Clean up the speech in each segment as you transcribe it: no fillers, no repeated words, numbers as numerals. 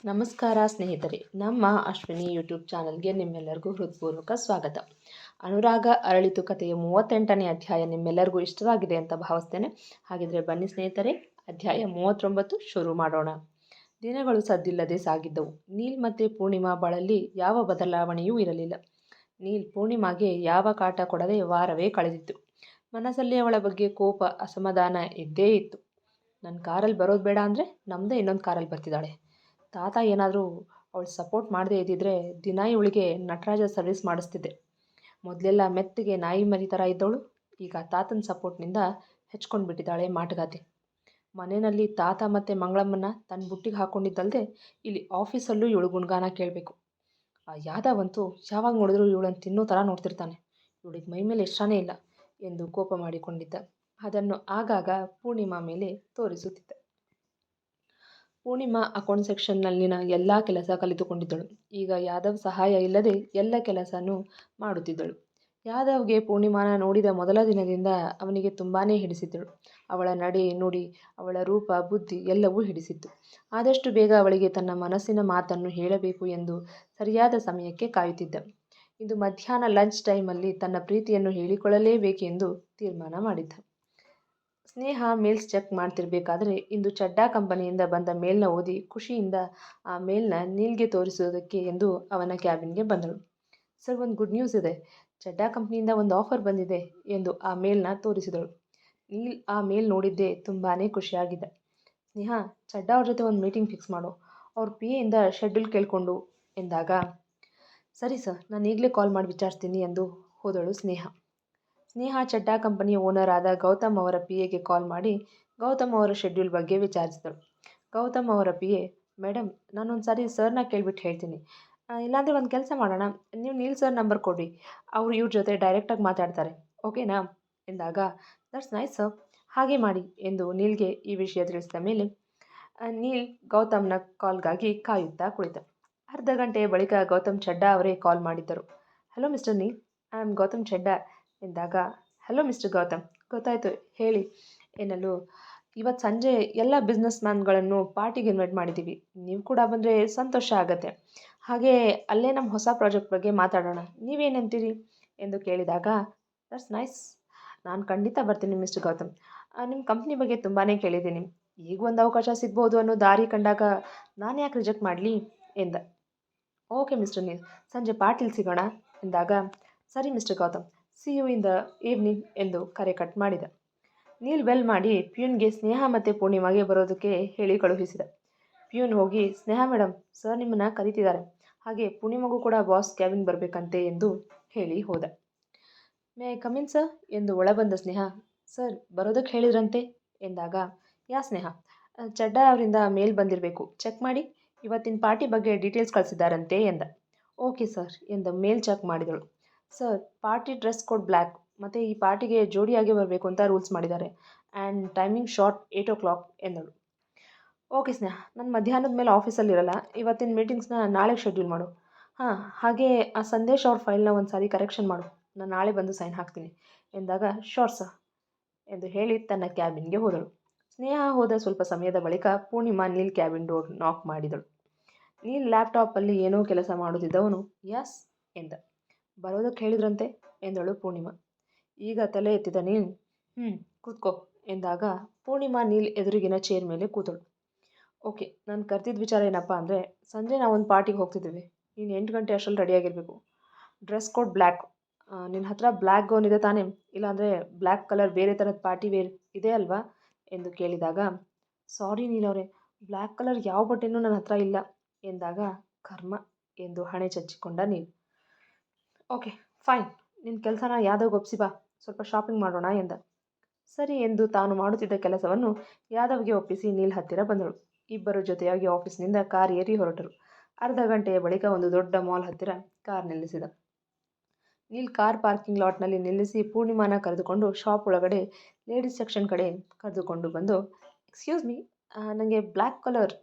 ನಮಸ್ಕಾರ ಸ್ನೇಹಿತರೆ, ನಮ್ಮ ಅಶ್ವಿನಿ ಯೂಟ್ಯೂಬ್ ಚಾನಲ್ಗೆ ನಿಮ್ಮೆಲ್ಲರಿಗೂ ಹೃತ್ಪೂರ್ವಕ ಸ್ವಾಗತ. ಅನುರಾಗ ಅರಳಿತು ಕಥೆಯ 38ನೇ ಅಧ್ಯಾಯ ನಿಮ್ಮೆಲ್ಲರಿಗೂ ಇಷ್ಟವಾಗಿದೆ ಅಂತ ಭಾವಿಸ್ತೇನೆ. ಹಾಗಿದ್ರೆ ಬನ್ನಿ ಸ್ನೇಹಿತರೆ, ಅಧ್ಯಾಯ 39 ಶುರು ಮಾಡೋಣ. ದಿನಗಳು ಸದ್ದಿಲ್ಲದೆ ಸಾಗಿದ್ದವು. ನೀಲ್ ಮತ್ತು ಪೂರ್ಣಿಮಾ ಬಾಳಲ್ಲಿ ಯಾವ ಬದಲಾವಣೆಯೂ ಇರಲಿಲ್ಲ. ನೀಲ್ ಪೂರ್ಣಿಮಾಗೆ ಯಾವ ಕಾಟ ಕೊಡದೆ ವಾರವೇ ಕಳೆದಿತ್ತು. ಮನಸ್ಸಲ್ಲಿ ಅವಳ ಬಗ್ಗೆ ಕೋಪ, ಅಸಮಾಧಾನ ಇದ್ದೇ ಇತ್ತು. ನನ್ನ ಕಾರಲ್ಲಿ ಬರೋದು ಬೇಡ ಅಂದರೆ ನಮ್ಮದೇ ಇನ್ನೊಂದು ಕಾರಲ್ಲಿ ಬರ್ತಿದ್ದಾಳೆ. ತಾತ ಏನಾದರೂ ಅವಳು ಸಪೋರ್ಟ್ ಮಾಡದೇ ಇದ್ದಿದ್ರೆ ದಿನ ಇವಳಿಗೆ ನಟರಾಜ ಸರ್ವಿಸ್ ಮಾಡಿಸ್ತಿದ್ದೆ. ಮೊದಲೆಲ್ಲ ಮೆತ್ತಗೆ ನಾಯಿ ಮರಿ ಥರ ಇದ್ದವಳು ಈಗ ತಾತನ ಸಪೋರ್ಟ್ನಿಂದ ಹೆಚ್ಕೊಂಡು ಬಿಟ್ಟಿದ್ದಾಳೆ ಮಾಟಗಾತಿ. ಮನೆಯಲ್ಲಿ ತಾತ ಮತ್ತು ಮಂಗಳಮ್ಮನ ತನ್ನ ಬುಟ್ಟಿಗೆ ಹಾಕ್ಕೊಂಡಿದ್ದಲ್ದೆ ಇಲ್ಲಿ ಆಫೀಸಲ್ಲೂ ಇವಳು ಗುಣಗಾನ ಕೇಳಬೇಕು. ಆ ಯಾದವಂತೂ ಯಾವಾಗ ನೋಡಿದ್ರೂ ಇವಳನ್ನು ತಿನ್ನೋ ಥರ ನೋಡ್ತಿರ್ತಾನೆ. ಇವಳಿಗೆ ಮೈ ಮೇಲೆ ಇಷ್ಟನೇ ಇಲ್ಲ ಎಂದು ಕೋಪ ಮಾಡಿಕೊಂಡಿದ್ದ. ಅದನ್ನು ಆಗಾಗ ಪೂರ್ಣಿಮಾ ಮೇಲೆ ತೋರಿಸುತ್ತಿದ್ದ. ಪೂರ್ಣಿಮಾ ಅಕೌಂಟ್ ಸೆಕ್ಷನ್ನಲ್ಲಿನ ಎಲ್ಲ ಕೆಲಸ ಕಲಿತುಕೊಂಡಿದ್ದಳು. ಈಗ ಯಾದವ್ ಸಹಾಯ ಇಲ್ಲದೆ ಎಲ್ಲ ಕೆಲಸನೂ ಮಾಡುತ್ತಿದ್ದಳು. ಯಾದವ್ಗೆ ಪೂರ್ಣಿಮಾನ ನೋಡಿದ ಮೊದಲ ದಿನದಿಂದ ಅವನಿಗೆ ತುಂಬಾ ಹಿಡಿಸಿದ್ದಳು. ಅವಳ ನಡೆ, ನುಡಿ, ಅವಳ ರೂಪ, ಬುದ್ಧಿ ಎಲ್ಲವೂ ಹಿಡಿಸಿತ್ತು. ಆದಷ್ಟು ಬೇಗ ಅವಳಿಗೆ ತನ್ನ ಮನಸ್ಸಿನ ಮಾತನ್ನು ಹೇಳಬೇಕು ಎಂದು ಸರಿಯಾದ ಸಮಯಕ್ಕೆ ಕಾಯುತ್ತಿದ್ದ. ಇಂದು ಮಧ್ಯಾಹ್ನ ಲಂಚ್ ಟೈಮಲ್ಲಿ ತನ್ನ ಪ್ರೀತಿಯನ್ನು ಹೇಳಿಕೊಳ್ಳಲೇಬೇಕೆಂದು ತೀರ್ಮಾನ ಮಾಡಿದ್ದ. ಸ್ನೇಹ ಮೇಲ್ಸ್ ಚೆಕ್ ಮಾಡ್ತಿರ್ಬೇಕಾದ್ರೆ ಇಂದು ಚಡ್ಡಾ ಕಂಪನಿಯಿಂದ ಬಂದ ಮೇಲ್ನ ಓದಿ ಖುಷಿಯಿಂದ ಆ ಮೇಲ್ನ ನೀಲ್ಗೆ ತೋರಿಸೋದಕ್ಕೆ ಎಂದು ಅವನ ಕ್ಯಾಬಿನ್ಗೆ ಬಂದಳು. ಸರ್, ಒಂದು ಗುಡ್ ನ್ಯೂಸ್ ಇದೆ. ಚಡ್ಡಾ ಕಂಪ್ನಿಯಿಂದ ಒಂದು ಆಫರ್ ಬಂದಿದೆ ಎಂದು ಆ ಮೇಲ್ನ ತೋರಿಸಿದಳು. ನೀಲ್ ಆ ಮೇಲ್ ನೋಡಿದ್ದೇ ತುಂಬಾ ಖುಷಿಯಾಗಿದ್ದ. ಸ್ನೇಹ, ಚಡ್ಡಾ ಅವ್ರ ಜೊತೆ ಒಂದು ಮೀಟಿಂಗ್ ಫಿಕ್ಸ್ ಮಾಡು. ಅವ್ರ PA ಶೆಡ್ಯೂಲ್ ಕೇಳಿಕೊಂಡು ಎಂದಾಗ, ಸರಿ ಸರ್, ನಾನು ಈಗಲೇ ಕಾಲ್ ಮಾಡಿ ವಿಚಾರಿಸ್ತೀನಿ ಎಂದು ಹೋದಳು ಸ್ನೇಹ. ಸ್ನೇಹ ಚಡ್ಡಾ ಕಂಪನಿಯ ಓನರ್ ಆದ ಗೌತಮ್ ಅವರ PAಗೆ ಕಾಲ್ ಮಾಡಿ ಗೌತಮ್ ಅವರ ಶೆಡ್ಯೂಲ್ ಬಗ್ಗೆ ವಿಚಾರಿಸಿದಳು. ಗೌತಮ್ ಅವರ PA, ಮೇಡಮ್, ನಾನೊಂದು ಸಾರಿ ಸರ್ನ ಕೇಳ್ಬಿಟ್ಟು ಹೇಳ್ತೀನಿ. ಇಲ್ಲಾಂದರೆ ಒಂದು ಕೆಲಸ ಮಾಡೋಣ, ನೀವು ನೀಲ್ ಸರ್ ನಂಬರ್ ಕೊಡಿ, ಅವರು ಇವ್ರ ಜೊತೆ ಡೈರೆಕ್ಟಾಗಿ ಮಾತಾಡ್ತಾರೆ, ಓಕೆನಾ ಎಂದಾಗ, ದಟ್ಸ್ ನೈಸ್ ಸರ್, ಹಾಗೆ ಮಾಡಿ ಎಂದು ನೀಲ್ಗೆ ಈ ವಿಷಯ ತಿಳಿಸಿದ ಮೇಲೆ ನೀಲ್ ಗೌತಮ್ನ ಕಾಲ್ಗಾಗಿ ಕಾಯುತ್ತಾ ಕುಳಿತ. ಅರ್ಧ ಗಂಟೆಯ ಬಳಿಕ ಗೌತಮ್ ಚಡ್ಡಾ ಅವರೇ ಕಾಲ್ ಮಾಡಿದ್ದರು. Hello mister Neil, I am Gautam Chadha ಎಂದಾಗ, ಹಲೋ ಮಿಸ್ಟರ್ ಗೌತಮ್, ಗೊತ್ತಾಯಿತು ಹೇಳಿ ಎನ್ನಲು, ಇವತ್ತು ಸಂಜೆ ಎಲ್ಲ ಬಿಸ್ನೆಸ್ ಮ್ಯಾನ್ಗಳನ್ನು ಪಾರ್ಟಿಗೆ ಇನ್ವೈಟ್ ಮಾಡಿದ್ದೀವಿ. ನೀವು ಕೂಡ ಬಂದರೆ ಸಂತೋಷ ಆಗುತ್ತೆ. ಹಾಗೆ ಅಲ್ಲೇ ನಮ್ಮ ಹೊಸ ಪ್ರಾಜೆಕ್ಟ್ ಬಗ್ಗೆ ಮಾತಾಡೋಣ, ನೀವೇನಂತೀರಿ ಎಂದು ಕೇಳಿದಾಗ, ದಟ್ಸ್ ನೈಸ್, ನಾನು ಖಂಡಿತ ಬರ್ತೀನಿ ಮಿಸ್ಟರ್ ಗೌತಮ್. ನಿಮ್ಮ ಕಂಪ್ನಿ ಬಗ್ಗೆ ತುಂಬಾ ಕೇಳಿದ್ದೀನಿ. ಈಗ ಒಂದು ಅವಕಾಶ ಸಿಗ್ಬೋದು ಅನ್ನೋ ದಾರಿ ಕಂಡಾಗ ನಾನು ಯಾಕೆ ರಿಜೆಕ್ಟ್ ಮಾಡಲಿ ಎಂದ. ಓಕೆ ಮಿಸ್ಟರ್ ನೀಲ್, ಸಂಜೆ ಪಾರ್ಟಿಲಿ ಸಿಗೋಣ ಎಂದಾಗ, ಸರಿ mister Gautam, see you in the evening ಎಂದು ಕರೆ ಕಟ್ ಮಾಡಿದ. ನೀಲ್ ಬೆಲ್ ಮಾಡಿ ಪ್ಯೂನ್ಗೆ ಸ್ನೇಹ ಮತ್ತು ಪೂರ್ಣಿಮಾಗೆ ಬರೋದಕ್ಕೆ ಹೇಳಿ ಕಳುಹಿಸಿದ. ಪ್ಯೂನ್ ಹೋಗಿ, ಸ್ನೇಹ ಮೇಡಮ್, ಸರ್ ನಿಮ್ಮನ್ನು ಕರೀತಿದ್ದಾರೆ, ಹಾಗೆ ಪೂರ್ಣಿಮಾಗೂ ಕೂಡ ಬಾಸ್ ಕ್ಯಾಬಿನ್ ಬರಬೇಕಂತೆ ಎಂದು ಹೇಳಿ ಹೋದ. ಮೇ ಐ ಕಮಿನ್ ಸರ್ ಎಂದು ಒಳಬಂದ ಸ್ನೇಹ, ಸರ್ ಬರೋದಕ್ಕೆ ಹೇಳಿದ್ರಂತೆ ಎಂದಾಗ, ಯಾ ಸ್ನೇಹ, ಚಡ್ಡಾ ಅವರಿಂದ ಮೇಲ್ ಬಂದಿರಬೇಕು, ಚೆಕ್ ಮಾಡಿ, ಇವತ್ತಿನ ಪಾರ್ಟಿ ಬಗ್ಗೆ ಡೀಟೇಲ್ಸ್ ಕಳಿಸಿದ್ದಾರಂತೆ ಎಂದ. ಓಕೆ ಸರ್ ಎಂದು ಮೇಲ್ ಚೆಕ್ ಮಾಡಿದಳು. Sir, party dress code black, ಮತ್ತು ಈ ಪಾರ್ಟಿಗೆ ಜೋಡಿಯಾಗಿ ಬರಬೇಕು ಅಂತ ರೂಲ್ಸ್ ಮಾಡಿದ್ದಾರೆ, ಆ್ಯಂಡ್ ಟೈಮಿಂಗ್ ಶಾರ್ಟ್ 8 o'clock ಎಂದಳು. ಓಕೆ ಸ್ನೇಹ, ನಾನು ಮಧ್ಯಾಹ್ನದ ಮೇಲೆ ಆಫೀಸಲ್ಲಿರಲ್ಲ, ಇವತ್ತಿನ ಮೀಟಿಂಗ್ಸ್ನ ನಾಳೆ ಶೆಡ್ಯೂಲ್ ಮಾಡು. ಹಾಗೆ ಆ ಸಂದೇಶ್ ಅವ್ರ ಫೈಲ್ನ ಒಂದು ಸಾರಿ ಕರೆಕ್ಷನ್ ಮಾಡು, ನಾನು ನಾಳೆ ಬಂದು ಸೈನ್ ಹಾಕ್ತೀನಿ ಎಂದಾಗ, ಶೋರ್ ಸರ್ ಎಂದು ಹೇಳಿ ತನ್ನ ಕ್ಯಾಬಿನ್ಗೆ ಹೋದಳು. ಸ್ನೇಹ ಹೋದ ಸ್ವಲ್ಪ ಸಮಯದ ಬಳಿಕ ಪೂರ್ಣಿಮಾ ನೀಲ್ ಕ್ಯಾಬಿನ್ ಡೋರ್ ನಾಕ್ ಮಾಡಿದಳು. ನೀಲ್ ಲ್ಯಾಪ್ಟಾಪಲ್ಲಿ ಏನೋ ಕೆಲಸ ಮಾಡುತ್ತಿದ್ದವನು ಯಸ್ ಎಂದ. ಬರೋದಕ್ಕೆ ಹೇಳಿದ್ರಂತೆ ಎಂದಳು ಪೂರ್ಣಿಮಾ. ಈಗ ತಲೆ ಎತ್ತಿದ ನೀಲ್, ಕೂತ್ಕೋ ಎಂದಾಗ ಪೂರ್ಣಿಮಾ ನೀಲ್ ಎದುರಿಗಿನ ಚೇರ್ ಮೇಲೆ ಕೂತಳು. ಓಕೆ, ನಾನು ಕರೆದಿದ್ದ ವಿಚಾರ ಏನಪ್ಪ ಅಂದರೆ, ಸಂಜೆ ನಾವೊಂದು ಪಾರ್ಟಿಗೆ ಹೋಗ್ತಿದ್ದೀವಿ, ನೀನು 8 ಗಂಟೆ ಅಷ್ಟರಲ್ಲಿ ರೆಡಿಯಾಗಿರಬೇಕು. ಡ್ರೆಸ್ ಕೋಡ್ ಬ್ಲ್ಯಾಕ್, ನಿನ್ನ ಹತ್ರ ಬ್ಲ್ಯಾಕ್ ಗೌನ್ ಇದೆ ತಾನೇ, ಇಲ್ಲಾಂದರೆ ಬ್ಲ್ಯಾಕ್ ಕಲರ್ ಬೇರೆ ಥರದ ಪಾರ್ಟಿ ವೇರ್ ಇದೆ ಅಲ್ವಾ ಎಂದು ಕೇಳಿದಾಗ, ಸಾರಿ ನೀಲ್ ಅವರೇ, ಬ್ಲ್ಯಾಕ್ ಕಲರ್ ಯಾವ ಬಟ್ಟೆನೂ ನನ್ನ ಹತ್ರ ಇಲ್ಲ ಎಂದಾಗ, ಕರ್ಮ ಎಂದು ಹಣೆ ಚಚ್ಚಿಕೊಂಡ ನೀಲ್. ಓಕೆ ಫೈನ್, ನಿನ್ನ ಕೆಲಸನ ಯಾದವ್ಗೆ ಒಪ್ಸಿ ಬಾ, ಸ್ವಲ್ಪ ಶಾಪಿಂಗ್ ಮಾಡೋಣ ಎಂದ. ಸರಿ ಎಂದು ತಾನು ಮಾಡುತ್ತಿದ್ದ ಕೆಲಸವನ್ನು ಯಾದವ್ಗೆ ಒಪ್ಪಿಸಿ ನೀಲ್ ಹತ್ತಿರ ಬಂದಳು. ಇಬ್ಬರು ಜೊತೆಯಾಗಿ ಆಫೀಸ್ನಿಂದ ಕಾರ್ ಏರಿ ಹೊರಟರು. ಅರ್ಧ ಗಂಟೆಯ ಬಳಿಕ ಒಂದು ದೊಡ್ಡ ಮಾಲ್ ಹತ್ತಿರ ಕಾರ್ ನಿಲ್ಲಿಸಿದ. ನೀಲ್ ಕಾರ್ ಪಾರ್ಕಿಂಗ್ ಲಾಟ್ನಲ್ಲಿ ನಿಲ್ಲಿಸಿ ಪೂರ್ಣಿಮಾನ ಕರೆದುಕೊಂಡು ಶಾಪ್ ಒಳಗಡೆ ಲೇಡೀಸ್ ಸೆಕ್ಷನ್ ಕಡೆ ಕರೆದುಕೊಂಡು ಬಂದು, ಎಕ್ಸ್ಕ್ಯೂಸ್ ಮೀ, ನನಗೆ ಬ್ಲ್ಯಾಕ್ ಕಲರ್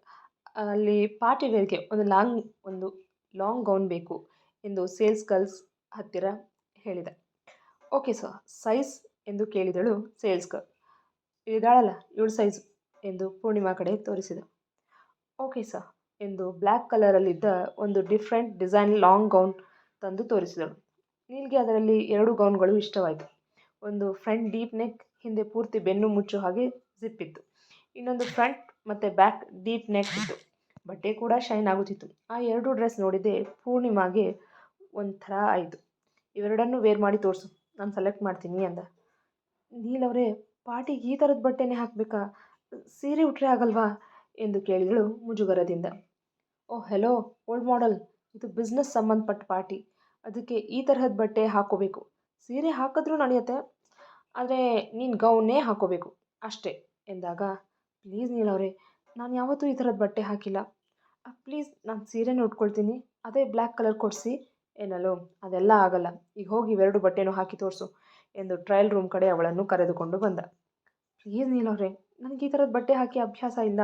ಅಲ್ಲಿ ಪಾರ್ಟಿ ವೇರ್ಗೆ ಒಂದು ಲಾಂಗ್ ಗೌನ್ ಬೇಕು ಎಂದು ಸೇಲ್ಸ್ ಗರ್ಲ್ಸ್ ಹತ್ತಿರ ಹೇಳಿದ. ಓಕೆ ಸರ್, ಸೈಜ್ ಎಂದು ಕೇಳಿದಳು ಸೇಲ್ಸ್ ಗರ್ಲ್. ಇಳಿದಾಳಲ್ಲ ಇವಳು ಸೈಜು ಎಂದು ಪೂರ್ಣಿಮಾ ಕಡೆ ತೋರಿಸಿದ. ಓಕೆ ಸರ್, ಎಂದು ಬ್ಲ್ಯಾಕ್ ಕಲರಲ್ಲಿದ್ದ ಒಂದು ಡಿಫ್ರೆಂಟ್ ಡಿಸೈನ್ ಲಾಂಗ್ ಗೌನ್ ತಂದು ತೋರಿಸಿದಳು. ನೀಲ್ಗೆ ಅದರಲ್ಲಿ 2 ಗೌನ್ಗಳು ಇಷ್ಟವಾಯಿತು. ಒಂದು ಫ್ರಂಟ್ ಡೀಪ್ ನೆಕ್, ಹಿಂದೆ ಪೂರ್ತಿ ಬೆನ್ನು ಮುಚ್ಚೋ ಹಾಗೆ ಜಿಪ್ ಇತ್ತು. ಇನ್ನೊಂದು ಫ್ರಂಟ್ ಮತ್ತು ಬ್ಯಾಕ್ ಡೀಪ್ ನೆಕ್ ಇತ್ತು. ಬಟ್ಟೆ ಕೂಡ ಶೈನ್ ಆಗುತ್ತಿತ್ತು. ಆ 2 ಡ್ರೆಸ್ ನೋಡಿದೆ ಪೂರ್ಣಿಮಾಗೆ ಒಂಥರ ಆಯಿತು. ಇವೆರಡನ್ನೂ ವೇರ್ ಮಾಡಿ ತೋರಿಸು, ನಾನು ಸೆಲೆಕ್ಟ್ ಮಾಡ್ತೀನಿ ಅಂದ. ನೀಲ್ ಅವರೇ, ಪಾರ್ಟಿಗೆ ಈ ಥರದ ಬಟ್ಟೆನೇ ಹಾಕಬೇಕಾ, ಸೀರೆ ಉಟ್ರೆ ಆಗಲ್ವಾ ಎಂದು ಕೇಳಿದಳು ಮುಜುಗರದಿಂದ. ಓಹ್ ಹೆಲೋ ಓಲ್ಡ್ ಮಾಡೆಲ್, ಇದು ಬಿಸ್ನೆಸ್ ಸಂಬಂಧಪಟ್ಟ ಪಾರ್ಟಿ, ಅದಕ್ಕೆ ಈ ತರಹದ ಬಟ್ಟೆ ಹಾಕ್ಕೋಬೇಕು. ಸೀರೆ ಹಾಕಿದ್ರೂ ನಡೆಯುತ್ತೆ, ಆದರೆ ನೀನು ಗೌನ್ನೇ ಹಾಕ್ಕೋಬೇಕು ಅಷ್ಟೇ ಎಂದಾಗ, ಪ್ಲೀಸ್ ನೀಲವರೇ, ನಾನು ಯಾವತ್ತೂ ಈ ಥರದ ಬಟ್ಟೆ ಹಾಕಿಲ್ಲ, ಪ್ಲೀಸ್ ನಾನು ಸೀರೆನೇ ಉಟ್ಕೊಳ್ತೀನಿ, ಅದೇ ಬ್ಲ್ಯಾಕ್ ಕಲರ್ ಕೊಡಿಸಿ ಎನ್ನಲು, ಅದೆಲ್ಲ ಆಗಲ್ಲ, ಈಗ ಹೋಗಿ ಇವೆರಡು ಬಟ್ಟೆನೂ ಹಾಕಿ ತೋರಿಸು ಎಂದು ಟ್ರಯಲ್ ರೂಮ್ ಕಡೆ ಅವಳನ್ನು ಕರೆದುಕೊಂಡು ಬಂದ. ಪ್ಲೀಸ್ ನೀಲವ್ರೆ, ನನಗೆ ಈ ಥರದ ಬಟ್ಟೆ ಹಾಕಿ ಅಭ್ಯಾಸ ಇಲ್ಲ,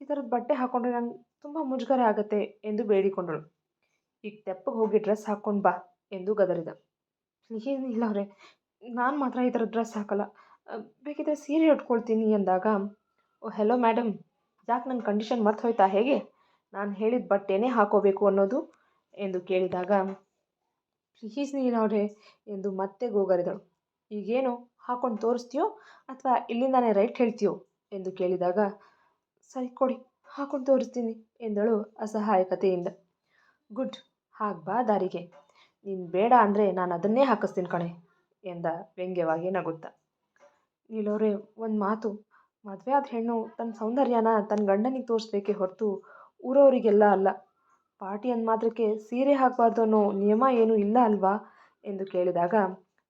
ಈ ಥರದ ಬಟ್ಟೆ ಹಾಕ್ಕೊಂಡ್ರೆ ನಂಗೆ ತುಂಬ ಮುಜುಗರ ಆಗುತ್ತೆ ಎಂದು ಬೇಡಿಕೊಂಡಳು. ಈಗ ತೆಪ್ಪಗೆ ಹೋಗಿ ಡ್ರೆಸ್ ಹಾಕ್ಕೊಂಡು ಬಾ ಎಂದು ಗದರಿದ. ಪ್ಲೀಸ್ ನೀಲವ್ರೆ, ನಾನು ಮಾತ್ರ ಈ ಥರದ ಡ್ರೆಸ್ ಹಾಕಲ್ಲ, ಬೇಕಿದ್ರೆ ಸೀರೆ ಉಟ್ಕೊಳ್ತೀನಿ ಎಂದಾಗ, ಓ ಹೆಲೋ ಮೇಡಮ್, ಯಾಕೆ ನನ್ನ ಕಂಡೀಷನ್ ಮರ್ತು ಹೋಯ್ತಾ ಹೇಗೆ, ನಾನು ಹೇಳಿದ ಬಟ್ಟೆನೇ ಹಾಕೋಬೇಕು ಅನ್ನೋದು ಎಂದು ಕೇಳಿದಾಗ, ಪ್ಲೀಸ್ ನೀಲವ್ರೆ ಎಂದು ಮತ್ತೆ ಗೋಗರಿದಳು. ಈಗೇನು ಹಾಕೊಂಡು ತೋರಿಸ್ತೀಯೋ ಅಥವಾ ಇಲ್ಲಿಂದಾನೇ ರೈಟ್ ಹೇಳ್ತೀಯೋ ಎಂದು ಕೇಳಿದಾಗ, ಸರಿ ಕೊಡಿ ಹಾಕೊಂಡು ತೋರಿಸ್ತೀನಿ ಎಂದಳು ಅಸಹಾಯಕತೆಯಿಂದ. ಗುಡ್, ಹಾಗೆ ಬಾ ದಾರಿಗೆ, ನೀನು ಬೇಡ ಅಂದರೆ ನಾನು ಅದನ್ನೇ ಹಾಕಿಸ್ತೀನಿ ಕಣೆ ಎಂದ ವ್ಯಂಗ್ಯವಾಗಿ ನಗುತ್ತಾ. ನೀಲವ್ರೆ, ಒಂದು ಮಾತು, ಮದುವೆ ಆದ ಹೆಣ್ಣು ತನ್ನ ಸೌಂದರ್ಯನ ತನ್ನ ಗಂಡನಿಗೆ ತೋರಿಸ್ಬೇಕೇ ಹೊರತು ಊರವರಿಗೆಲ್ಲ ಅಲ್ಲ. ಪಾರ್ಟಿ ಅಂದ ಮಾತ್ರಕ್ಕೆ ಸೀರೆ ಹಾಕಬಾರ್ದು ಅನ್ನೋ ನಿಯಮ ಏನೂ ಇಲ್ಲ ಅಲ್ವಾ ಎಂದು ಕೇಳಿದಾಗ,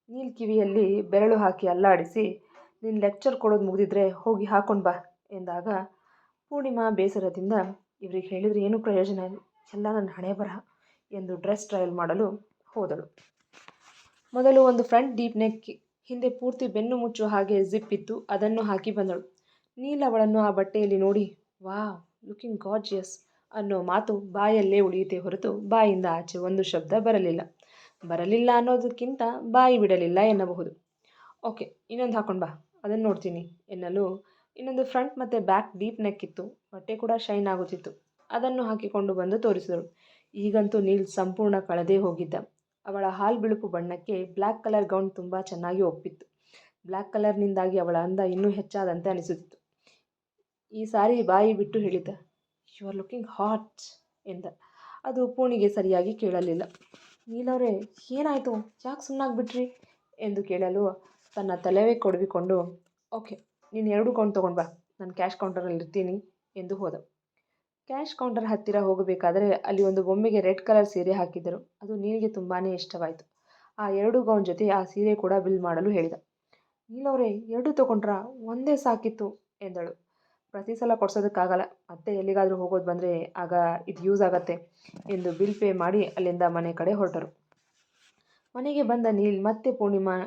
ನೀಲ್ ಕಿವಿಯಲ್ಲಿ ಬೆರಳು ಹಾಕಿ ಅಲ್ಲಾಡಿಸಿ, ನಿನ್ನ ಲೆಕ್ಚರ್ ಕೊಡೋದು ಮುಗಿದಿದ್ರೆ ಹೋಗಿ ಹಾಕೊಂಡು ಬಾ ಎಂದಾಗ, ಪೂರ್ಣಿಮಾ ಬೇಸರದಿಂದ, ಇವ್ರಿಗೆ ಹೇಳಿದರೆ ಏನೂ ಪ್ರಯೋಜನ ಇಲ್ಲ, ಎಲ್ಲ ನನ್ನ ಹಣೆ ಬರಹ ಎಂದು ಡ್ರೆಸ್ ಟ್ರಯಲ್ ಮಾಡಲು ಹೋದಳು. ಮೊದಲು ಒಂದು ಫ್ರಂಟ್ ಡೀಪ್ ನೆಕ್, ಹಿಂದೆ ಪೂರ್ತಿ ಬೆನ್ನು ಮುಚ್ಚುವ ಹಾಗೆ ಜಿಪ್ ಇತ್ತು, ಅದನ್ನು ಹಾಕಿ ಬಂದಳು. ನೀಲ್ ಅವಳನ್ನು ಆ ಬಟ್ಟೆಯಲ್ಲಿ ನೋಡಿ, ವಾವ್ ಲುಕಿಂಗ್ ಗಾರ್ಜಿಯಸ್ ಅನ್ನೋ ಮಾತು ಬಾಯಲ್ಲೇ ಉಳಿಯಿತೇ ಹೊರತು ಬಾಯಿಂದ ಆಚೆ ಒಂದು ಶಬ್ದ ಬರಲಿಲ್ಲ ಅನ್ನೋದಕ್ಕಿಂತ ಬಾಯಿ ಬಿಡಲಿಲ್ಲ ಎನ್ನಬಹುದು. ಓಕೆ, ಇನ್ನೊಂದು ಹಾಕೊಂಡು ಬಾ, ಅದನ್ನು ನೋಡ್ತೀನಿ ಎನ್ನಲು, ಇನ್ನೊಂದು ಫ್ರಂಟ್ ಮತ್ತು ಬ್ಯಾಕ್ ಡೀಪ್ ನೆಕ್ ಇತ್ತು, ಬಟ್ಟೆ ಕೂಡ ಶೈನ್ ಆಗುತ್ತಿತ್ತು, ಅದನ್ನು ಹಾಕಿಕೊಂಡು ಬಂದು ತೋರಿಸಿದಳು. ಈಗಂತೂ ನೀಲ್ ಸಂಪೂರ್ಣ ಕಳೆದೇ ಹೋಗಿದ್ದ. ಅವಳ ಹಾಲು ಬಿಳುಪು ಬಣ್ಣಕ್ಕೆ ಬ್ಲ್ಯಾಕ್ ಕಲರ್ ಗೌನ್ ತುಂಬ ಚೆನ್ನಾಗಿ ಒಪ್ಪಿತ್ತು. ಬ್ಲ್ಯಾಕ್ ಕಲರ್ನಿಂದಾಗಿ ಅವಳ ಅಂದ ಇನ್ನೂ ಹೆಚ್ಚಾದಂತೆ ಅನಿಸುತ್ತಿತ್ತು. ಈ ಸಾರಿ ಬಾಯಿ ಬಿಟ್ಟು ಹೇಳಿದ್ದ, ಯು ಆರ್ ಲುಕಿಂಗ್ ಹಾಟ್ ಎಂದ. ಅದು ಪೂರ್ಣಿಗೆ ಸರಿಯಾಗಿ ಕೇಳಲಿಲ್ಲ. ನೀಲವ್ರೆ, ಏನಾಯಿತು, ಯಾಕೆ ಸುಮ್ಮನಾಗ್ಬಿಟ್ರಿ ಎಂದು ಕೇಳಲು ತನ್ನ ತಲೆವೇ ಕೊಡವಿಕೊಂಡು, ಓಕೆ, ನೀನು 2 ಗೌನ್ ತೊಗೊಂಡು ಬಾ, ನಾನು ಕ್ಯಾಶ್ ಕೌಂಟರಲ್ಲಿ ಇರ್ತೀನಿ ಎಂದು ಹೋದ. ಕ್ಯಾಶ್ ಕೌಂಟರ್ ಹತ್ತಿರ ಹೋಗಬೇಕಾದರೆ ಅಲ್ಲಿ ಒಂದು ಬೊಮ್ಮೆಗೆ ರೆಡ್ ಕಲರ್ ಸೀರೆ ಹಾಕಿದ್ದರು. ಅದು ನೀಲಿಗೆ ತುಂಬಾ ಇಷ್ಟವಾಯಿತು. ಆ 2 ಗೌನ್ ಜೊತೆ ಆ ಸೀರೆ ಕೂಡ ಬಿಲ್ ಮಾಡಲು ಹೇಳಿದ. ನೀಲವ್ರೆ, 2 ತೊಗೊಂಡ್ರಾ, ಒಂದೇ ಸಾಕಿತ್ತು ಎಂದಳು. ಪ್ರತಿ ಸಲ ಕೊಡ್ಸೋದಕ್ಕಾಗಲ್ಲ, ಮತ್ತೆ ಎಲ್ಲಿಗಾದರೂ ಹೋಗೋದು ಬಂದರೆ ಆಗ ಇದು ಯೂಸ್ ಆಗತ್ತೆ ಎಂದು ಬಿಲ್ ಪೇ ಮಾಡಿ ಅಲ್ಲಿಂದ ಮನೆ ಕಡೆ ಹೊರಟರು. ಮನೆಗೆ ಬಂದ ನೀಲ್ ಮತ್ತೆ ಪೂರ್ಣಿಮಾನ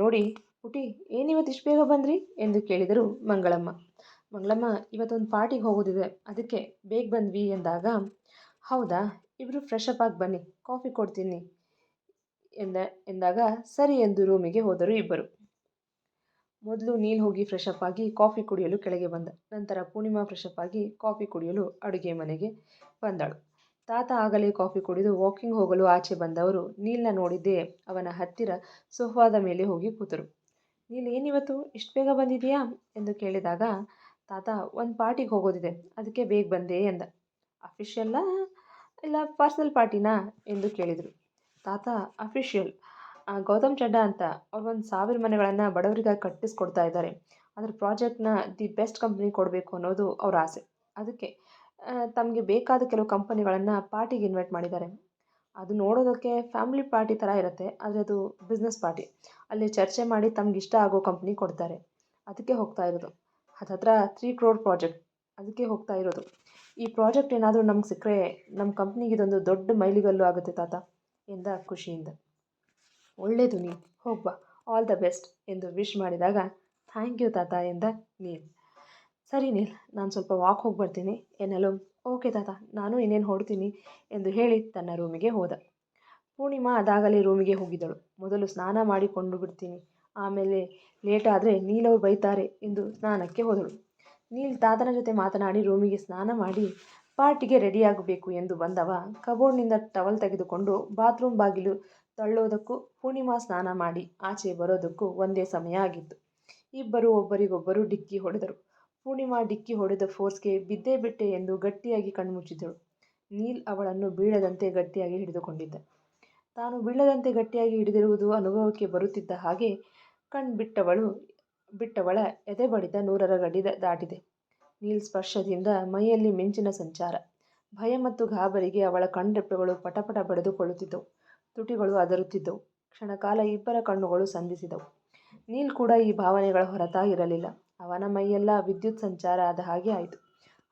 ನೋಡಿ, ಪುಟಿ ಏನಿವತ್ತು ಇಷ್ಟು ಬೇಗ ಬಂದ್ರಿ ಎಂದು ಕೇಳಿದರು ಮಂಗಳಮ್ಮ. ಮಂಗಳಮ್ಮ, ಇವತ್ತೊಂದು ಪಾರ್ಟಿಗೆ ಹೋಗೋದಿದೆ, ಅದಕ್ಕೆ ಬೇಗ ಬಂದ್ವಿ ಎಂದಾಗ, ಹೌದಾ, ಇಬ್ಬರು ಫ್ರೆಶ್ ಅಪ್ ಆಗಿ ಬನ್ನಿ, ಕಾಫಿ ಕೊಡ್ತೀನಿ ಎಂದಾಗ ಸರಿ ಎಂದು ರೂಮಿಗೆ ಹೋದರು ಇಬ್ಬರು. ಮೊದಲು ನೀಲ್ ಹೋಗಿ ಫ್ರೆಶ್ ಅಪ್ ಆಗಿ ಕಾಫಿ ಕುಡಿಯಲು ಕೆಳಗೆ ಬಂದ. ನಂತರ ಪೂರ್ಣಿಮಾ ಫ್ರೆಶ್ ಅಪ್ ಆಗಿ ಕಾಫಿ ಕುಡಿಯಲು ಅಡುಗೆ ಮನೆಗೆ ಬಂದಳು. ತಾತ ಆಗಲೇ ಕಾಫಿ ಕುಡಿದು ವಾಕಿಂಗ್ ಹೋಗಲು ಆಚೆ ಬಂದವರು ನೀಲ್ನ ನೋಡಿದ್ದೇ ಅವನ ಹತ್ತಿರ ಸೋಫಾದ ಮೇಲೆ ಹೋಗಿ ಕೂತರು. ನೀಲ್, ಏನಿವತ್ತು ಇಷ್ಟು ಬೇಗ ಬಂದಿದೆಯಾ ಎಂದು ಕೇಳಿದಾಗ, ತಾತ ಒಂದು ಪಾರ್ಟಿಗೆ ಹೋಗೋದಿದೆ, ಅದಕ್ಕೆ ಬೇಗ ಬಂದೆ ಎಂದ. ಅಫಿಷಿಯಲ್ಲ ಇಲ್ಲ ಪರ್ಸನಲ್ ಪಾರ್ಟಿನಾ ಎಂದು ಕೇಳಿದರು. ತಾತ, ಅಫಿಷಿಯಲ್, ಗೌತಮ್ ಚಡ್ಡಾ ಅಂತ ಅವ್ರು 1,000 ಮನೆಗಳನ್ನು ಬಡವರಿಗಾಗಿ ಕಟ್ಟಿಸ್ಕೊಡ್ತಾ ಇದ್ದಾರೆ. ಅದ್ರ ಪ್ರಾಜೆಕ್ಟ್ನ ದಿ ಬೆಸ್ಟ್ ಕಂಪ್ನಿ ಕೊಡಬೇಕು ಅನ್ನೋದು ಅವ್ರ ಆಸೆ. ಅದಕ್ಕೆ ತಮಗೆ ಬೇಕಾದ ಕೆಲವು ಕಂಪನಿಗಳನ್ನು ಪಾರ್ಟಿಗೆ ಇನ್ವೈಟ್ ಮಾಡಿದ್ದಾರೆ. ಅದು ನೋಡೋದಕ್ಕೆ ಫ್ಯಾಮಿಲಿ ಪಾರ್ಟಿ ಥರ ಇರುತ್ತೆ, ಆದರೆ ಅದು ಬಿಸ್ನೆಸ್ ಪಾರ್ಟಿ. ಅಲ್ಲಿ ಚರ್ಚೆ ಮಾಡಿ ತಮ್ಗೆ ಇಷ್ಟ ಆಗೋ ಕಂಪ್ನಿ ಕೊಡ್ತಾರೆ. ಅದಕ್ಕೆ ಹೋಗ್ತಾ ಇರೋದು. ಹತ್ತತ್ರ 3 crore ಪ್ರಾಜೆಕ್ಟ್, ಅದಕ್ಕೆ ಹೋಗ್ತಾ ಇರೋದು. ಈ ಪ್ರಾಜೆಕ್ಟ್ ಏನಾದರೂ ನಮ್ಗೆ ಸಿಕ್ಕರೆ ನಮ್ಮ ಕಂಪ್ನಿಗೆ ಇದೊಂದು ದೊಡ್ಡ ಮೈಲಿಗಲ್ಲು ಆಗುತ್ತೆ ತಾತ ಎಂದ ಖುಷಿಯಿಂದ. ಒಳ್ಳೆಯದು ನೀಲ್, ಹೋಗ್ಬಾ, ಆಲ್ ದ ಬೆಸ್ಟ್ ಎಂದು ವಿಶ್ ಮಾಡಿದಾಗ, ಥ್ಯಾಂಕ್ ಯು ತಾತ ಎಂದ ನೀಲ್. ಸರಿ ನೀಲ್, ನಾನು ಸ್ವಲ್ಪ ವಾಕ್ ಹೋಗಿ ಬರ್ತೀನಿ ಎನ್ನಲು, ಓಕೆ ತಾತ, ನಾನು ಇನ್ನೇನು ಹೊರಡ್ತೀನಿ ಎಂದು ಹೇಳಿ ತನ್ನ ರೂಮಿಗೆ ಹೋದ. ಪೂರ್ಣಿಮಾ ಅದಾಗಲೇ ರೂಮಿಗೆ ಹೋಗಿದ್ದಳು. ಮೊದಲು ಸ್ನಾನ ಮಾಡಿಕೊಂಡು ಬಿಡ್ತೀನಿ, ಆಮೇಲೆ ಲೇಟ್ ಆದರೆ ನೀಲವ್ರು ಬೈತಾರೆ ಎಂದು ಸ್ನಾನಕ್ಕೆ ಹೋದಳು. ನೀಲ್ ತಾತನ ಜೊತೆ ಮಾತನಾಡಿ ರೂಮಿಗೆ ಸ್ನಾನ ಮಾಡಿ ಪಾರ್ಟಿಗೆ ರೆಡಿಯಾಗಬೇಕು ಎಂದು ಬಂದವ ಕಬೋರ್ಡ್ನಿಂದ ಟವಲ್ ತೆಗೆದುಕೊಂಡು ಬಾತ್ರೂಮ್ ಬಾಗಿಲು ತಳ್ಳೋದಕ್ಕೂ ಪೂರ್ಣಿಮಾ ಸ್ನಾನ ಮಾಡಿ ಆಚೆ ಬರೋದಕ್ಕೂ ಒಂದೇ ಸಮಯ ಆಗಿತ್ತು. ಇಬ್ಬರು ಒಬ್ಬರಿಗೊಬ್ಬರು ಡಿಕ್ಕಿ ಹೊಡೆದರು. ಪೂರ್ಣಿಮಾ ಡಿಕ್ಕಿ ಹೊಡೆದ ಫೋರ್ಸ್ಗೆ ಬಿದ್ದೇ ಬಿಟ್ಟೆ ಎಂದು ಗಟ್ಟಿಯಾಗಿ ಕಣ್ಮುಚ್ಚಿದಳು. ನೀಲ್ ಅವಳನ್ನು ಬೀಳದಂತೆ ಗಟ್ಟಿಯಾಗಿ ಹಿಡಿದುಕೊಂಡಿದ್ದ. ತಾನು ಬೀಳದಂತೆ ಗಟ್ಟಿಯಾಗಿ ಹಿಡಿದಿರುವುದು ಅನುಭವಕ್ಕೆ ಬರುತ್ತಿದ್ದ ಹಾಗೆ ಬಿಟ್ಟವಳ ಎದೆ ಬಡಿತ 100ರ ಗಡಿ ದಾಟಿದೆ. ನೀಲ್ ಸ್ಪರ್ಶದಿಂದ ಮೈಯಲ್ಲಿ ಮಿಂಚಿನ ಸಂಚಾರ. ಭಯ ಮತ್ತು ಗಾಬರಿಗೆ ಅವಳ ಕಣ್ರೆಪ್ಪೆಗಳು ಪಟಪಟ ಬಡಿದುಕೊಳ್ಳುತ್ತಿದ್ದವು. ತುಟಿಗಳು ಅದರುತ್ತಿದ್ದವು. ಕ್ಷಣಕಾಲ ಇಬ್ಬರ ಕಣ್ಣುಗಳು ಸಂಧಿಸಿದವು. ನೀಲ್ ಕೂಡ ಈ ಭಾವನೆಗಳ ಹೊರತಾಗಿರಲಿಲ್ಲ. ಅವನ ಮೈಯೆಲ್ಲ ವಿದ್ಯುತ್ ಸಂಚಾರ ಆದ ಹಾಗೆ ಆಯಿತು.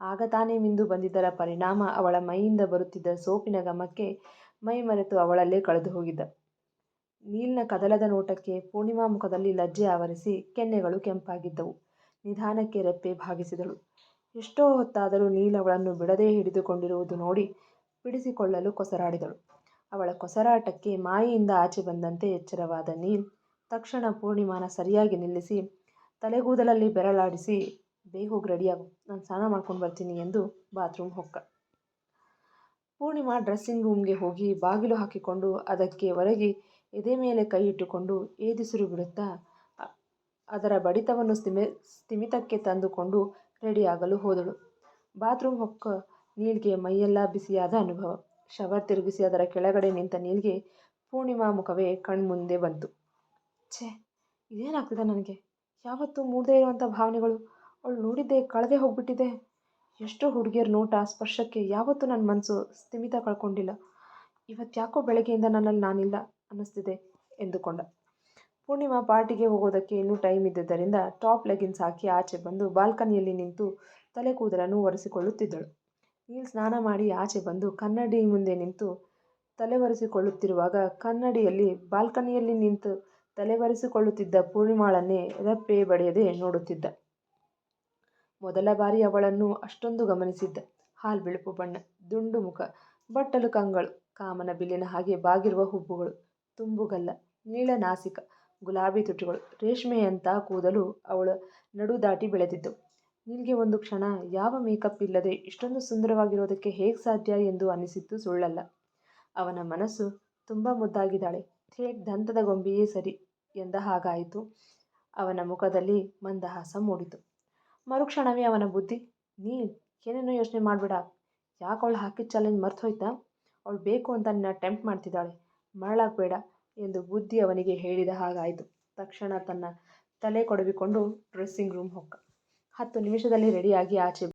ಆಗ ತಾನೇ ಮಿಂದು ಬಂದಿದ್ದರ ಪರಿಣಾಮ ಅವಳ ಮೈಯಿಂದ ಬರುತ್ತಿದ್ದ ಸೋಪಿನ ಘಮಕ್ಕೆ ಮೈ ಮರೆತು ಅವಳಲ್ಲೇ ಕಳೆದು ಹೋಗಿದ್ದ. ನೀಲ್ನ ಕದಲದ ನೋಟಕ್ಕೆ ಪೂರ್ಣಿಮಾ ಮುಖದಲ್ಲಿ ಲಜ್ಜೆ ಆವರಿಸಿ ಕೆನ್ನೆಗಳು ಕೆಂಪಾಗಿದ್ದವು. ನಿಧಾನಕ್ಕೆ ರೆಪ್ಪೆ ಭಾಗಿಸಿದಳು. ಎಷ್ಟೋ ಹೊತ್ತಾದರೂ ನೀಲ್ ಅವಳನ್ನು ಬಿಡದೇ ಹಿಡಿದುಕೊಂಡಿರುವುದು ನೋಡಿ ಬಿಡಿಸಿಕೊಳ್ಳಲು ಕೊಸರಾಡಿದಳು. ಅವಳ ಕೊಸರಾಟಕ್ಕೆ ಮಾಯೆಯಿಂದ ಆಚೆ ಬಂದಂತೆ ಎಚ್ಚರವಾದ ನೀಲ್ ತಕ್ಷಣ ಪೂರ್ಣಿಮಾನ ಸರಿಯಾಗಿ ನಿಲ್ಲಿಸಿ ತಲೆಗೂದಲಲ್ಲಿ ಬೆರಳಾಡಿಸಿ, ಬೇಗ ಹೋಗಿ ರೆಡಿಯಾಗು, ನಾನು ಸ್ನಾನ ಮಾಡ್ಕೊಂಡು ಬರ್ತೀನಿ ಎಂದು ಬಾತ್ರೂಮ್ ಹೊಕ್ಕ. ಪೂರ್ಣಿಮಾ ಡ್ರೆಸ್ಸಿಂಗ್ ರೂಮ್ಗೆ ಹೋಗಿ ಬಾಗಿಲು ಹಾಕಿಕೊಂಡು ಅದಕ್ಕೆ ಒರಗಿ ಎದೆ ಮೇಲೆ ಕೈ ಇಟ್ಟುಕೊಂಡು ಏದುಸಿರು ಬಿಡುತ್ತಾ ಅದರ ಬಡಿತವನ್ನು ಸ್ಥಿಮಿತಕ್ಕೆ ತಂದುಕೊಂಡು ರೆಡಿಯಾಗಲು ಹೋದಳು. ಬಾತ್ರೂಮ್ ಹೊಕ್ಕ ನೀಲ್ಗೆ ಮೈಯೆಲ್ಲ ಬಿಸಿಯಾದ ಅನುಭವ. ಶವರ್ ತಿರುಗಿಸಿ ಅದರ ಕೆಳಗಡೆ ನಿಂತ ನೀಲ್ಗೆ ಪೂರ್ಣಿಮಾ ಮುಖವೇ ಕಣ್ಮುಂದೆ ಬಂತು. ಛೇ, ಇದೇನಾಗ್ತಿದೆ ನನಗೆ? ಯಾವತ್ತೂ ಮೂಡದೇ ಇರುವಂಥ ಭಾವನೆಗಳು. ಅವಳು ನೋಡಿದ್ದೆ ಕಳೆದೇ ಹೋಗ್ಬಿಟ್ಟಿದೆ. ಎಷ್ಟೋ ಹುಡುಗಿಯರ ನೋಟ ಸ್ಪರ್ಶಕ್ಕೆ ಯಾವತ್ತೂ ನನ್ನ ಮನಸ್ಸು ಸ್ಥಿಮಿತ ಕಳ್ಕೊಂಡಿಲ್ಲ. ಇವತ್ತ್ಯಾಕೋ ಬೆಳಗ್ಗೆಯಿಂದ ನನ್ನಲ್ಲಿ ನಾನಿಲ್ಲ ಅನ್ನಿಸ್ತಿದೆ ಎಂದುಕೊಂಡ. ಪೂರ್ಣಿಮಾ ಪಾರ್ಟಿಗೆ ಹೋಗೋದಕ್ಕೆ ಇನ್ನೂ ಟೈಮ್ ಇದ್ದುದರಿಂದ ಟಾಪ್ ಲೆಗಿನ್ಸ್ ಹಾಕಿ ಆಚೆ ಬಂದು ಬಾಲ್ಕನಿಯಲ್ಲಿ ನಿಂತು ತಲೆ ಕೂದಲನ್ನು ಒರೆಸಿಕೊಳ್ಳುತ್ತಿದ್ದಳು. ನೀಲ್ ಸ್ನಾನ ಮಾಡಿ ಆಚೆ ಬಂದು ಕನ್ನಡಿ ಮುಂದೆ ನಿಂತು ತಲೆ ಒರೆಸಿಕೊಳ್ಳುತ್ತಿರುವಾಗ ಬಾಲ್ಕನಿಯಲ್ಲಿ ನಿಂತು ತಲೆ ಒರೆಸಿಕೊಳ್ಳುತ್ತಿದ್ದ ಪೂರ್ಣಿಮಾಳನ್ನೇ ರೆಪ್ಪೆ ಬಡಿಯದೆ ನೋಡುತ್ತಿದ್ದ. ಮೊದಲ ಬಾರಿ ಅವಳನ್ನು ಅಷ್ಟೊಂದು ಗಮನಿಸಿದ್ದ. ಹಾಲ್ಬಿಳುಪು ಬಣ್ಣ, ದುಂಡು ಮುಖ, ಬಟ್ಟಲು ಕಂಗಳು, ಕಾಮನ ಬಿಲ್ಲಿನ ಹಾಗೆ ಬಾಗಿರುವ ಹುಬ್ಬುಗಳು, ತುಂಬುಗಲ್ಲ, ನೀಳ ನಾಸಿಕ, ಗುಲಾಬಿ ತುಟಿಗಳು, ರೇಷ್ಮೆಯಂಥ ಕೂದಲು ಅವಳ ನಡು ದಾಟಿ ಬೆಳೆದಿದ್ದವು. ನೀಲ್ಗೆ ಒಂದು ಕ್ಷಣ ಯಾವ ಮೇಕಪ್ ಇಲ್ಲದೆ ಇಷ್ಟೊಂದು ಸುಂದರವಾಗಿರೋದಕ್ಕೆ ಹೇಗೆ ಸಾಧ್ಯ ಎಂದು ಅನ್ನಿಸಿದ್ದು ಸುಳ್ಳಲ್ಲ. ಅವನ ಮನಸ್ಸು ತುಂಬ ಮುದ್ದಾಗಿದ್ದಾಳೆ, ಥೇಟ್ ದಂತದ ಗೊಂಬೆಯೇ ಸರಿ ಎಂದ ಹಾಗಾಯಿತು. ಅವನ ಮುಖದಲ್ಲಿ ಮಂದಹಾಸ ಮೂಡಿತು. ಮರುಕ್ಷಣವೇ ಅವನ ಬುದ್ಧಿ, ನೀಲ್ ಏನೇನೋ ಯೋಚನೆ ಮಾಡಬೇಡ. ಯಾಕೆ ಅವಳು ಹಾಕಿದ ಚಾಲೆಂಜ್ ಮರ್ತು ಹೋಯ್ತಾ? ಅವಳು ಬೇಕು ಅಂತ ನಿನ್ನ ಟೆಂಪ್ಟ್ ಮಾಡ್ತಿದ್ದಾಳೆ, ಮರಳಾಗಬೇಡ ಎಂದು ಬುದ್ಧಿ ಅವನಿಗೆ ಹೇಳಿದ ಹಾಗಾಯಿತು. ತಕ್ಷಣ ತನ್ನ ತಲೆ ಕೊಡವಿಕೊಂಡು ಡ್ರೆಸ್ಸಿಂಗ್ ರೂಮ್ ಹೊಕ್ಕ. 10 ನಿಮಿಷದಲ್ಲಿ ರೆಡಿಯಾಗಿ ಆಚೆ